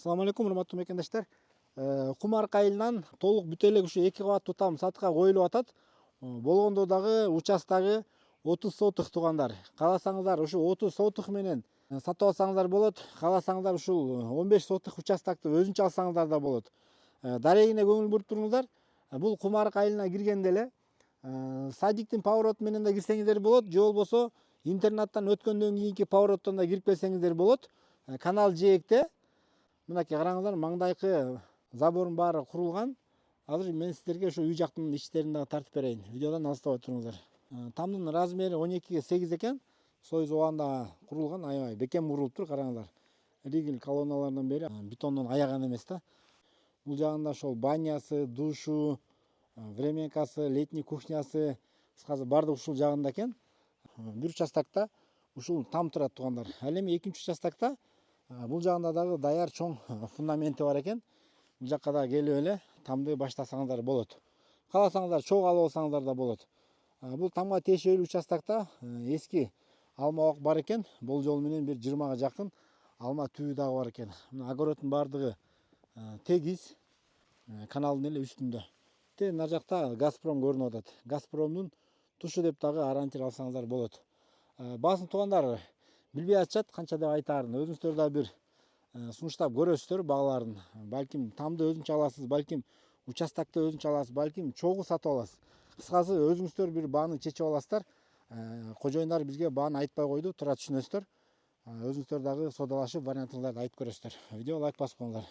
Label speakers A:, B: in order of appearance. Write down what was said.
A: Assalamu алейкум, урматтуу мекендештер. Кумарка айылынан толук бүтө элек ушу 2 кабаттуу там сатыкка коюлуп атат. Болгондо дагы участогу 30 сотых туугандар. Кааласаңыздар ушу 30 сотых менен сатып алсаңыздар болот. Кааласаңыздар ушул 15 сотых участокты өзүнчө алсаңыздар да болот. Дарегине көңүл буруп туруңуздар. Бул Кумарка айылына киргенде эле садиктин повороту менен да кирсеңиздер болот, же болбосо интернаттан өткөндөн кийинки повороттон да кирип келсеңиздер болот. Канал жээкте мынакей караңыздар, маңдайкы забордун баары курулган. Азыр мен сиздерге ошо үй жактын иштерин дагы тартып берейин. Видеодон алыстабай туруңуздар. Тамдын размери 12ге 8 экен. Союз убагында курулган, аябай бекем курулуптур, караңыздар. Ригель колонналарынан бери бетондон аяган эмес да. Бул жагында ошол банясы, душу, временкасы, летний кухнясы, кыскасы баардыгы ушул жагында экен. Бир участокто ушул там турат туугандар. Ал эми экинчи участокто бул жагында дагы даяр чоң фундаменти бар экен. Бул жакка да келип эле тамды баштасаңыздар болот. Кааласаңыздар чогуу алып алсаңыздар да болот. Бул тамга тиешелүү участокто эски алма бак бар экен. Болжол менен бир 20га жакын алма түбү дагы бар экен. Мына огороддун баардыгы тегиз, каналдын эле үстүндө. Нар жакта Газпром көрүнүп атат. Газпромдун тушу деп дагы ориентир алсаңыздар болот. Баасын туугандар билбей атышат канча деп айтаарын. Өзүңүздөр да бир сунуштап көрөсүздөр багаларын. Балким тамды өзүнчө аласыз, балким участокты өзүнчө аласыз, балким чогуу сатып аласыз. Кыскасы өзүңүздөр бир бааны чечип аласыздар. Кожоюндар бизге бааны айтпай койду, тура түшүнөсүздөр. Өзүңүздөр дагы содалашып вариантыңыздарды айтып көрөсүздөр. Видео лайк басып коюңуздар.